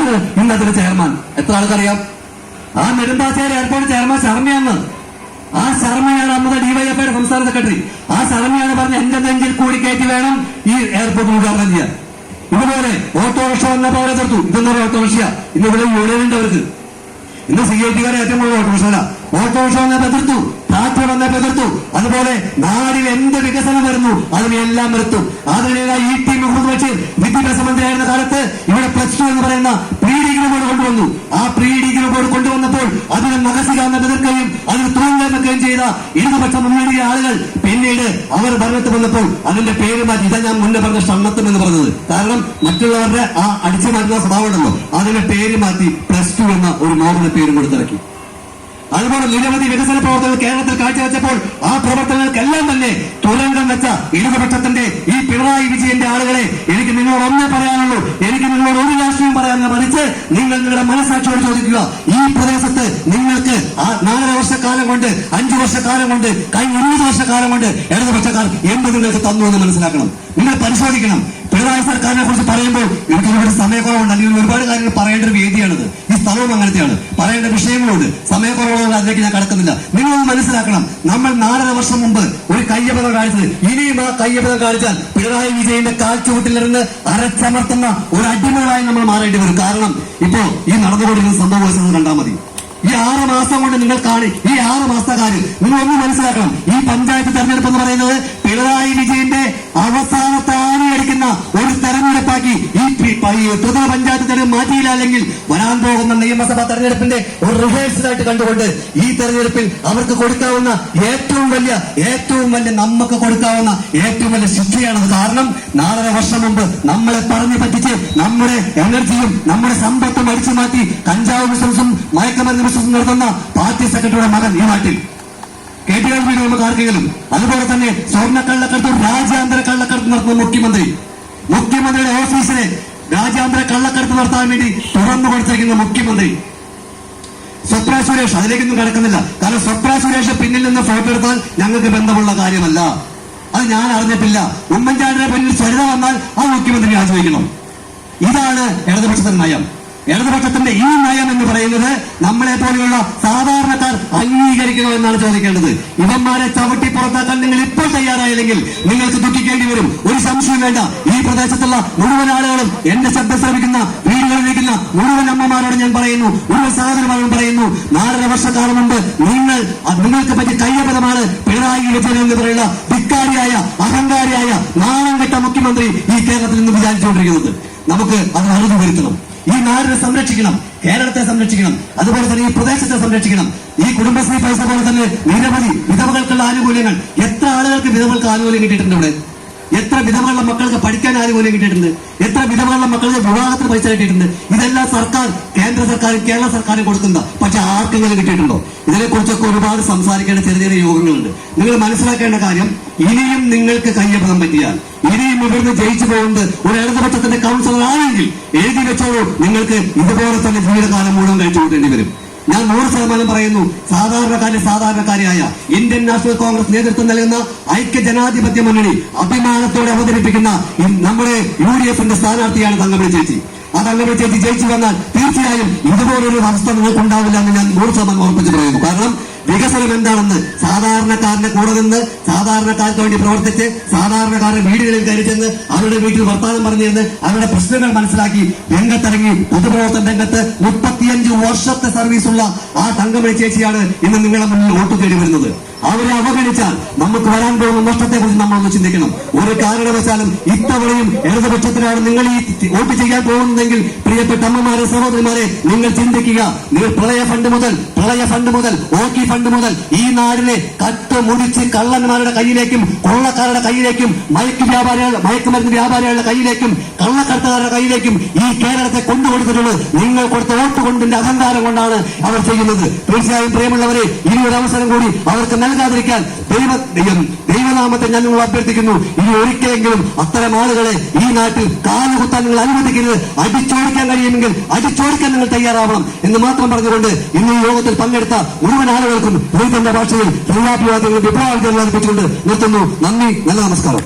ആരാണ് ഇന്നത്തെ ചെയർമാൻ? എത്ര ആൾക്കറിയാം? ആ നെടുമ്പാശ്ശേരി എയർപോർട്ട് ചെയർമാൻ ശർമ്മയാണ്. ആ ശർമ്മയാണ് അന്നത്തെ ഡിവൈഎഫ്ഐയുടെ സംസ്ഥാന സെക്രട്ടറി. ആ ശർമ്മയാണ് പറഞ്ഞ എന്റെ നെഞ്ചിൽ കൂടി കയറ്റി വേണം ഈ എയർപോർട്ട് ഉദ്ഘാടനം ചെയ്യാൻ. ഇതുപോലെ ഓട്ടോറിക്ഷ വന്നപ്പോൾ അവരെ തീർത്തു. ഇതെന്നൊരു ഓട്ടോറിക്ഷ ഇന്ന് ഇവിടെ യൂണിയനുണ്ട് അവർക്ക്. ഇന്ന് CIT-കാരെ ഏറ്റവും കൂടുതൽ ഓട്ടോറിക്ഷ വന്നപ്പോൾ എതിർത്തു, ട്രാക്ടർ വന്നപ്പോൾ എതിർത്തു. അതുപോലെ നാടിൽ എന്ത് വികസനം വരുന്നു അതിനെല്ലാം നിർത്തും. അതിനിടെ ET മുഹമ്മദ് ബഷീർ വിദ്യാഭ്യാസ മന്ത്രിയായിരുന്ന കാലത്ത് ഇവിടെ +2 എന്ന് പറയുന്ന പ്രീ ഡിഗ്രി ബോർഡ് കൊണ്ടുവന്നു. ആ പ്രീ ഡിഗ്രി ബോർഡ് കൊണ്ടുവന്നപ്പോൾ അതിനെ നഗസികാന്ന് എതിർക്കുകയും അതിന് തുറന്നേക്കുകയും ചെയ്ത ഇടതുപക്ഷ മുന്നണിയിലെ ആളുകൾ പിന്നീട് അവർ ഭരണത്തിൽ വന്നപ്പോൾ അതിന്റെ പേര് മാറ്റി. ഇതാ ഞാൻ മുന്നേ പറഞ്ഞ ഷണ്ണത്തും എന്ന് പറഞ്ഞത്. കാരണം മറ്റുള്ളവരുടെ ആ അടിച്ചു മാറ്റുന്ന സ്വഭാവം ഉണ്ടല്ലോ, അതിന്റെ പേര് മാറ്റി +2 എന്ന ഒരു മോഡലിന്റെ പേരും കൊടുത്തിറക്കി. അതുപോലെ നിരവധി വികസന പ്രവർത്തനങ്ങൾ കേരളത്തിൽ കാഴ്ചവെച്ചപ്പോൾ ആ പ്രവർത്തനങ്ങൾക്കെല്ലാം തന്നെ തുരങ്കം വെച്ച ഇടതുപക്ഷത്തിന്റെ ഈ പിണറായി വിജയന്റെ ആളുകളെ എനിക്ക് നിങ്ങളോട് ഒന്നേ പറയാനുള്ളൂ, എനിക്ക് നിങ്ങളോട് ഒരു രാഷ്ട്രീയം പറയാമെന്ന് മറിച്ച് നിങ്ങൾ നിങ്ങളുടെ മനസ്സാക്ഷിയോട് ചോദിക്കുക. ഈ പ്രദേശത്ത് നിങ്ങൾക്ക് ആ 4 വർഷക്കാലം കൊണ്ട് 5 വർഷക്കാലം കൊണ്ട് കഴിഞ്ഞ 20 വർഷക്കാലം കൊണ്ട് ഇടതുപക്ഷക്കാർ എന്ത് നിങ്ങൾക്ക് തന്നു എന്ന് മനസ്സിലാക്കണം. നിങ്ങൾ പരിശോധിക്കണം. പിണറായി സർക്കാരിനെ കുറിച്ച് പറയുമ്പോൾ എനിക്ക് ഇവിടെ സമയക്കുറവുണ്ട്, അല്ലെങ്കിൽ ഒരുപാട് കാര്യങ്ങൾ പറയേണ്ട ഒരു വേദിയാണിത്. ഈ സ്ഥലവും അങ്ങനത്തെയാണ്, പറയേണ്ട വിഷയങ്ങളുണ്ട്. സമയക്കുറവുള്ള അതിലേക്ക് ഞാൻ കടക്കുന്നില്ല. നിങ്ങളൊന്ന് മനസ്സിലാക്കണം. നമ്മൾ 4.5 വർഷം മുമ്പ് ഒരു കയ്യബദ്ധം കാണിച്ചത്, ഇനിയും ആ കയ്യബദ്ധം കാണിച്ചാൽ പിണറായി വിജയന്റെ കാൽച്ചുവട്ടിലിരുന്ന് അരച്ചമർത്തുന്ന ഒരു അടിമകളായി നമ്മൾ മാറേണ്ടി വരും. കാരണം ഇപ്പോ ഈ നടന്നുകൊണ്ടിരിക്കുന്ന സംഭവം കണ്ടാൽ മതി. ഈ 6 മാസം കൊണ്ട് നിങ്ങൾ ഈ 6 മാസത്തെ കാര്യം നിങ്ങൾ ഒന്ന് മനസ്സിലാക്കണം. ഈ പഞ്ചായത്ത് തെരഞ്ഞെടുപ്പ് എന്ന് പറയുന്നത് പിണറായി വിജയന്റെ അവസാനത്തെ ആണിയടിക്കുന്ന ഒരു തെരഞ്ഞെടുപ്പാക്കി ഈ ത്രിതല പഞ്ചായത്ത് തെരഞ്ഞെടുപ്പ് മാറ്റിയില്ല. അല്ലെങ്കിൽ വരാൻ പോകുന്ന നിയമസഭാ തെരഞ്ഞെടുപ്പിന്റെ ഒരു റിഹേഴ്സലായിട്ട് കണ്ടുകൊണ്ട് ഈ തെരഞ്ഞെടുപ്പിൽ അവർക്ക് കൊടുക്കാവുന്ന ഏറ്റവും വലിയ നമുക്ക് കൊടുക്കാവുന്ന ഏറ്റവും വലിയ ശിക്ഷയാണത്. കാരണം 4.5 വർഷം മുമ്പ് നമ്മളെ പറഞ്ഞു പറ്റിച്ച് നമ്മുടെ എനർജിയും നമ്മുടെ സമ്പത്തും അടിച്ചു മാറ്റി കഞ്ചാവ് ബിസിനസും മയക്കുമരുന്ന് ബിസിനസും നടത്തുന്ന പാർട്ടി സെക്രട്ടറിയുടെ മകൻ ഈ നാട്ടിൽ കേട്ടുകൾ വീട് നമുക്ക് ആർക്കെങ്കിലും. അതുപോലെ തന്നെ സ്വർണ്ണക്കള്ളക്കടത്തും രാജ്യാന്തര കള്ളക്കടത്ത് നടത്തുന്ന മുഖ്യമന്ത്രിയുടെ ഓഫീസിനെ രാജ്യാന്തര കള്ളക്കടത്ത് നടത്താൻ വേണ്ടി തുറന്നു കൊടുത്തിരിക്കുന്ന മുഖ്യമന്ത്രി സ്വപ്ന സുരേഷ്. അതിലേക്കൊന്നും കിടക്കുന്നില്ല. കാരണം സ്വപ്ന സുരേഷ് പിന്നിൽ നിന്ന് ഫോട്ടോ എടുത്താൽ ഞങ്ങൾക്ക് ബന്ധമുള്ള കാര്യമല്ല. അത് ഞാൻ അറിഞ്ഞിട്ടില്ല. ഉമ്മൻചാണ്ടിയുടെ പിന്നിൽ ചരിത വന്നാൽ ആ മുഖ്യമന്ത്രി രാജിവെക്കണം. ഇതാണ് ഇടതുപക്ഷത്തിന്റെ നയം. ഇടതുപക്ഷത്തിന്റെ ഈ നയം എന്ന് പറയുന്നത് നമ്മളെ പോലെയുള്ള സാധാരണക്കാർ അംഗീകരിക്കണോ എന്നാണ് ചോദിക്കേണ്ടത്. ഇവന്മാരെ ചവിട്ടി പുറത്താക്കാൻ നിങ്ങൾ ഇപ്പോൾ തയ്യാറായില്ലെങ്കിൽ നിങ്ങൾക്ക് ദുഃഖിക്കേണ്ടി വരും. ഒരു സംശയം വേണ്ട. ഈ പ്രദേശത്തുള്ള മുഴുവൻ ആളുകളും എന്റെ ശബ്ദം ശ്രമിക്കുന്ന വീടുകളിലിരിക്കുന്ന മുഴുവൻ അമ്മമാരോട് ഞാൻ പറയുന്നു, മുഴുവൻ സഹോദരന്മാരോട് പറയുന്നു, 4.5 വർഷക്കാലം മുമ്പ് നിങ്ങൾക്ക് പറ്റിയ കയ്യബദ്ധമാണ് പിണറായി വിജയൻ എന്ന് പറയുന്ന ധിക്കാരിയായ അഹങ്കാരിയായ നാണം കെട്ട മുഖ്യമന്ത്രി ഈ കേരളത്തിൽ നിന്ന് വിചാരിച്ചുകൊണ്ടിരിക്കുന്നത്. നമുക്ക് അത് അറുതി വരുത്തണം. ഈ നാടിനെ സംരക്ഷിക്കണം, കേരളത്തെ സംരക്ഷിക്കണം, അതുപോലെ തന്നെ ഈ പ്രദേശത്തെ സംരക്ഷിക്കണം. ഈ കുടുംബശ്രീ പൈസ പോലെ തന്നെ നിരവധി വിധവകൾക്കുള്ള ആനുകൂല്യങ്ങൾ. എത്ര ആളുകൾക്ക് വിധവകൾക്ക് ആനുകൂല്യം കിട്ടിയിട്ടുണ്ട് ഇവിടെ? എത്ര വിധവകളുടെ മക്കൾക്ക് പഠിക്കാൻ ആനുകൂല്യം കിട്ടിയിട്ടുണ്ട്? എത്ര വിധവകളുടെ മക്കൾക്ക് വിവാഹത്തിന് പൈസ കിട്ടിയിട്ടുണ്ട്? ഇതെല്ലാം സർക്കാർ, കേന്ദ്ര സർക്കാരും കേരള സർക്കാരും കൊടുക്കുന്ന, പക്ഷെ ആർക്കെങ്കിലും കിട്ടിയിട്ടുണ്ടോ? ഇതിനെക്കുറിച്ചൊക്കെ ഒരുപാട് സംസാരിക്കേണ്ട ചെറിയ യോഗങ്ങളുണ്ട്. നിങ്ങൾ മനസ്സിലാക്കേണ്ട കാര്യം, ഇനിയും നിങ്ങൾക്ക് കയ്യബദ്ധം പറ്റിയാൽ, ഇനിയും ഇവിടുന്ന് ജയിച്ചു പോകുന്നത് ഒരു ഇടതുപക്ഷത്തിന്റെ കൗൺസിലർ ആണെങ്കിൽ എഴുതി വെച്ചോളൂ, നിങ്ങൾക്ക് ഇതുപോലെ തന്നെ ജീവിതകാലം മുഴുവൻ കഴിച്ചു കൂട്ടേണ്ടി വരും. ഞാൻ 100% പറയുന്നു. സാധാരണക്കാരിയായ ഇന്ത്യൻ നാഷണൽ കോൺഗ്രസ് നേതൃത്വം നൽകുന്ന ഐക്യ ജനാധിപത്യ മുന്നണി അഭിമാനത്തോടെ അവതരിപ്പിക്കുന്ന നമ്മുടെ UDF-ന്റെ സ്ഥാനാർത്ഥിയാണ് തങ്കമണി ചേച്ചി. ആ തങ്കമണി ചേച്ചി ജയിച്ചു വന്നാൽ തീർച്ചയായും ഇതുപോലൊരു അവസ്ഥ നിങ്ങൾക്ക് ഉണ്ടാവില്ല എന്ന് ഞാൻ 100% ഉറപ്പിച്ച് പറയുന്നു. കാരണം വികസനം എന്താണെന്ന് സാധാരണക്കാരന്റെ കൂടെ നിന്ന് സാധാരണക്കാർക്ക് വേണ്ടി പ്രവർത്തിച്ച് സാധാരണക്കാരുടെ വീടുകളിൽ കയറി ചെന്ന് അവരുടെ വീട്ടിൽ വർത്തമാനം പറഞ്ഞിരുന്ന് അവരുടെ പ്രശ്നങ്ങൾ മനസ്സിലാക്കി രംഗത്തിറങ്ങി പൊതുപ്രവർത്തന രംഗത്ത് 35 വർഷത്തെ സർവീസുള്ള ആ തങ്കമണി ചേച്ചിയാണ് ഇന്ന് നിങ്ങളുടെ മുന്നിൽ വോട്ട് തേടി വരുന്നത്. അവരെ അവഗണിച്ചാൽ നമുക്ക് വരാൻ പോകുന്ന നഷ്ടത്തെക്കുറിച്ച് നമ്മളൊന്ന് ചിന്തിക്കണം. ഒരു കാരണവശാലും ഇത്തവണയും ഇടതുപക്ഷത്തിനാണ് നിങ്ങൾ ഈ വോട്ട് ചെയ്യാൻ പോകുന്നതെങ്കിൽ പ്രിയപ്പെട്ട അമ്മമാരെ, സഹോദരിമാരെ, നിങ്ങൾ ചിന്തിക്കുക. നിങ്ങൾ പ്രളയ ഫണ്ട് മുതൽ ഓക്കി ഫണ്ട് മുതൽ ഈ നാടിനെ കട്ടുമുടിച്ച് കള്ളന്മാരുടെ കയ്യിലേക്കും കൊള്ളക്കാരുടെ കയ്യിലേക്കും മയക്കുമരുന്ന് വ്യാപാരികളുടെ കയ്യിലേക്കും കള്ളക്കടത്തുകാരുടെ കയ്യിലേക്കും ഈ കേരളത്തെ കൊണ്ടുകൊടുത്തിട്ടുള്ളത് നിങ്ങൾ കൊടുത്ത വോട്ട് കൊണ്ടിന്റെ അഹങ്കാരം കൊണ്ടാണ് അവർ ചെയ്യുന്നത്. തീർച്ചയായും പ്രിയമുള്ളവരെ, ഇനി ഒരു അവസരം കൂടി അവർക്ക് നൽകാതിരിക്കാൻ ദൈവനാമത്തെ ഞാൻ നിങ്ങൾ അഭ്യർത്ഥിക്കുന്നു. ഇനി ഒരിക്കലെങ്കിലും അത്തരം ആളുകളെ ഈ നാട്ടിൽ കാലുകുത്താൻ നിങ്ങൾ അനുവദിക്കരുത്. അടിച്ചോടിക്കാൻ കഴിയുമെങ്കിൽ അടിച്ചോടിക്കാൻ നിങ്ങൾ തയ്യാറാവണം എന്ന് മാത്രം പറഞ്ഞുകൊണ്ട് ഇന്ന് ഈ യോഗത്തിൽ പങ്കെടുത്ത മുഴുവൻ ആളുകൾക്കും ഹൃദയത്തിന്റെ ഭാഷയിൽ വിപ്ലവാദികളും വിപ്ലവാദികളും അർപ്പിച്ചുകൊണ്ട് നിർത്തുന്നു. നന്ദി, നല്ല നമസ്കാരം.